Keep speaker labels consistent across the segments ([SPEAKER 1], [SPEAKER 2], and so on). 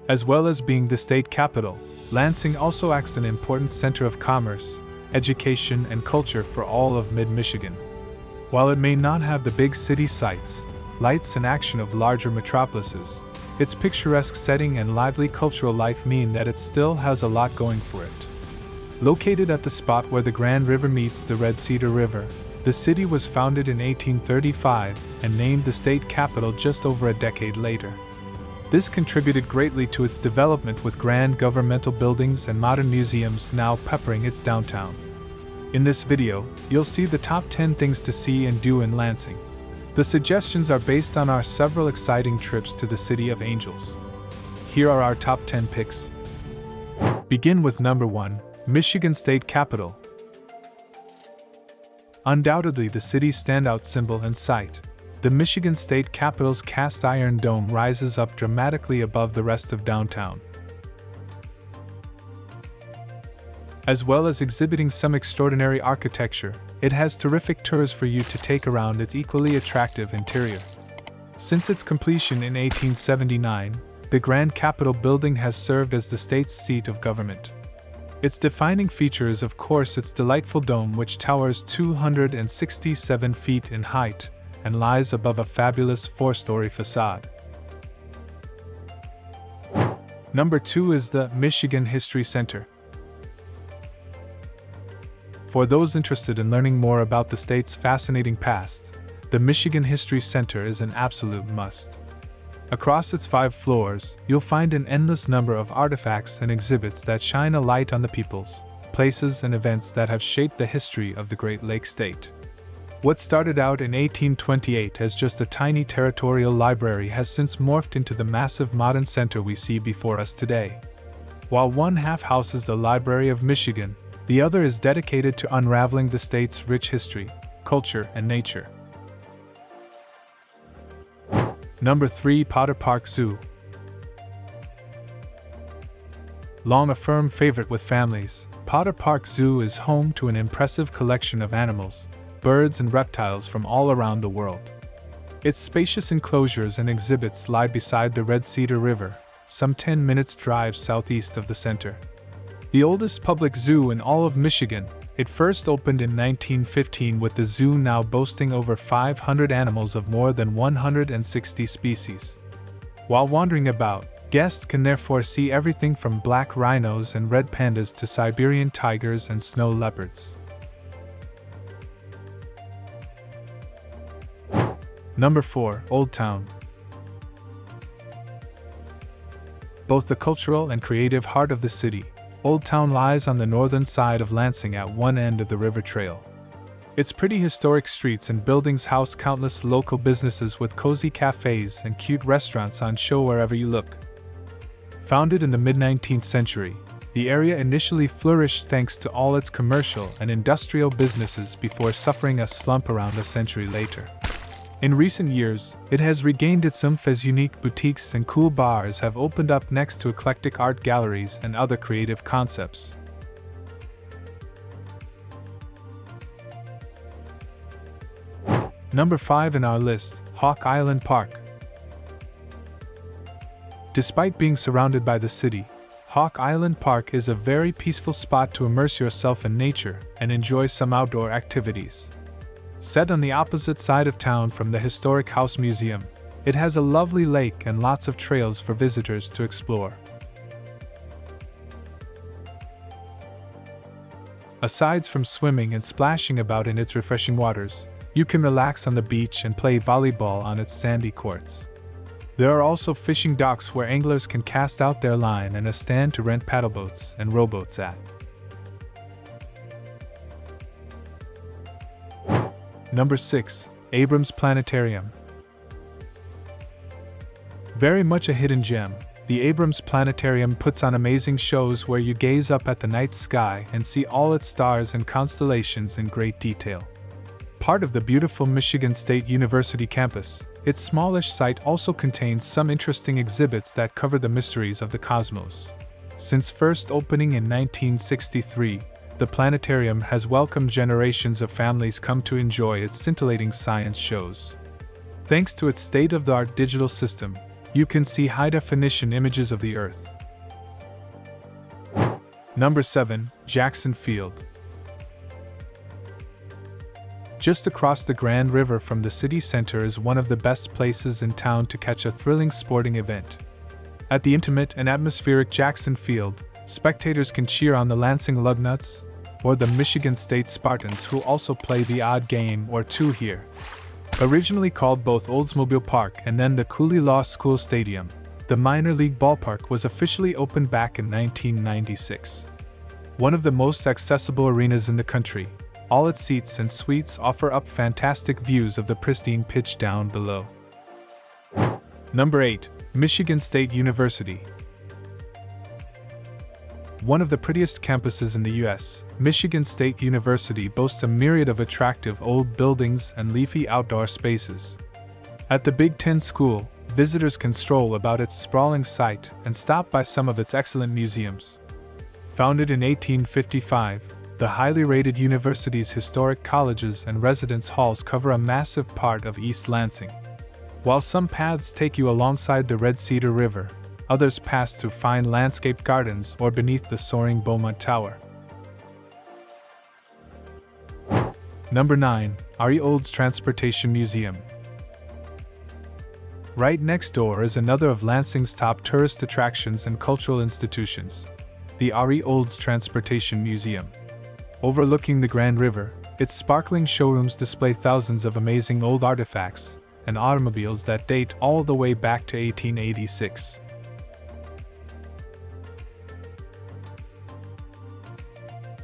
[SPEAKER 1] As well as being the state capital, Lansing also acts as an important center of commerce, education, and culture for all of mid-Michigan. While it may not have the big city sights, lights, and action of larger metropolises, its picturesque setting and lively cultural life mean that it still has a lot going for it. Located at the spot where the Grand River meets the Red Cedar River, the city was founded in 1835 and named the state capital just over a decade later. This contributed greatly to its development, with grand governmental buildings and modern museums now peppering its downtown. In this video, you'll see the top 10 things to see and do in Lansing. The suggestions are based on our several exciting trips to the City of Angels. Here are our top 10 picks. Begin with number 1, Michigan State Capitol. Undoubtedly the city's standout symbol and sight, the Michigan State Capitol's cast iron dome rises up dramatically above the rest of downtown. As well as exhibiting some extraordinary architecture, it has terrific tours for you to take around its equally attractive interior. Since its completion in 1879, the Grand Capitol building has served as the state's seat of government. Its defining feature is, of course, its delightful dome, which towers 267 feet in height and lies above a fabulous 4-story facade. Number 2 is the Michigan History Center. For those interested in learning more about the state's fascinating past, the Michigan History Center is an absolute must. Across its 5 floors, you'll find an endless number of artifacts and exhibits that shine a light on the peoples, places, and events that have shaped the history of the Great Lakes State. What started out in 1828 as just a tiny territorial library has since morphed into the massive modern center we see before us today. While one half houses the Library of Michigan, the other is dedicated to unraveling the state's rich history, culture, and nature. Number 3, Potter Park Zoo. Long a firm favorite with families, Potter Park Zoo is home to an impressive collection of animals, birds, and reptiles from all around the world. Its spacious enclosures and exhibits lie beside the Red Cedar River, some 10 minutes' drive southeast of the center. The oldest public zoo in all of Michigan, it first opened in 1915, with the zoo now boasting over 500 animals of more than 160 species. While wandering about, guests can therefore see everything from black rhinos and red pandas to Siberian tigers and snow leopards. Number 4, Old Town. Both the cultural and creative heart of the city, Old Town lies on the northern side of Lansing at one end of the River Trail. Its pretty historic streets and buildings house countless local businesses with cozy cafes and cute restaurants on show wherever you look. Founded in the mid-19th century, the area initially flourished thanks to all its commercial and industrial businesses before suffering a slump around a century later. In recent years, it has regained its oomph as unique boutiques and cool bars have opened up next to eclectic art galleries and other creative concepts. Number 5 in our list, Hawk Island Park. Despite being surrounded by the city, Hawk Island Park is a very peaceful spot to immerse yourself in nature and enjoy some outdoor activities. Set on the opposite side of town from the Historic House Museum, it has a lovely lake and lots of trails for visitors to explore. Aside from swimming and splashing about in its refreshing waters, you can relax on the beach and play volleyball on its sandy courts. There are also fishing docks where anglers can cast out their line and a stand to rent paddleboats and rowboats at. Number 6, Abrams Planetarium. Very much a hidden gem, the Abrams Planetarium puts on amazing shows where you gaze up at the night sky and see all its stars and constellations in great detail. Part of the beautiful Michigan State University campus, its smallish site also contains some interesting exhibits that cover the mysteries of the cosmos. Since first opening in 1963, the planetarium has welcomed generations of families come to enjoy its scintillating science shows. Thanks to its state-of-the-art digital system, You can see high-definition images of the Earth. Number 7. Jackson Field. Just across the Grand River from the city center is one of the best places in town to catch a thrilling sporting event. At the intimate and atmospheric Jackson Field, spectators can cheer on the Lansing Lugnuts or the Michigan State Spartans, who also play the odd game or two here. Originally called both Oldsmobile Park and then the Cooley Law School Stadium, the minor league ballpark was officially opened back in 1996. One of the most accessible arenas in the country, all its seats and suites offer up fantastic views of the pristine pitch down below. Number 8. Michigan State University. One of the prettiest campuses in the U.S., Michigan State University boasts a myriad of attractive old buildings and leafy outdoor spaces. At the Big Ten school, visitors can stroll about its sprawling site and stop by some of its excellent museums. Founded in 1855, the highly rated university's historic colleges and residence halls cover a massive part of East Lansing. While some paths take you alongside the Red Cedar River, others pass through fine landscaped gardens or beneath the soaring Beaumont Tower. Number 9. R.E. Olds Transportation Museum. Right next door is another of Lansing's top tourist attractions and cultural institutions, the R.E. Olds Transportation Museum. Overlooking the Grand River, its sparkling showrooms display thousands of amazing old artifacts and automobiles that date all the way back to 1886.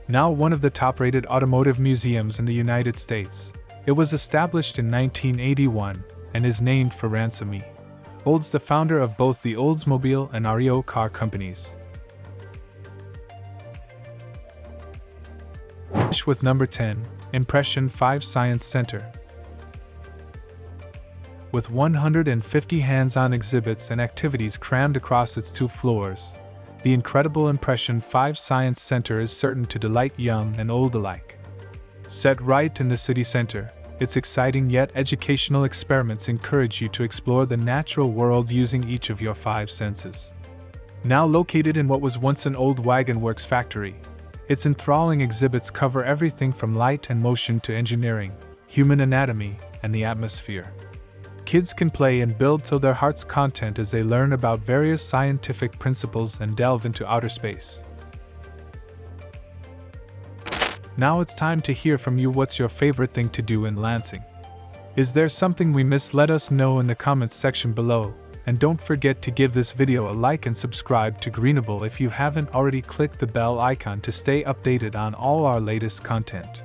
[SPEAKER 1] Now one of the top-rated automotive museums in the United States, it was established in 1981 and is named for Ransom E. Olds, the founder of both the Oldsmobile and REO car companies. With number 10, Impression 5 Science Center. With 150 hands-on exhibits and activities crammed across its 2 floors, the incredible Impression 5 Science Center is certain to delight young and old alike. Set right in the city center, its exciting yet educational experiments encourage you to explore the natural world using each of your 5 senses. Now located in what was once an old wagon works factory, its enthralling exhibits cover everything from light and motion to engineering, human anatomy, and the atmosphere. Kids can play and build till their heart's content as they learn about various scientific principles and delve into outer space. Now it's time to hear from you. What's your favorite thing to do in Lansing? Is there something we missed? Let us know in the comments section below. And don't forget to give this video a like and subscribe to Greenable if you haven't already. Click the bell icon to stay updated on all our latest content.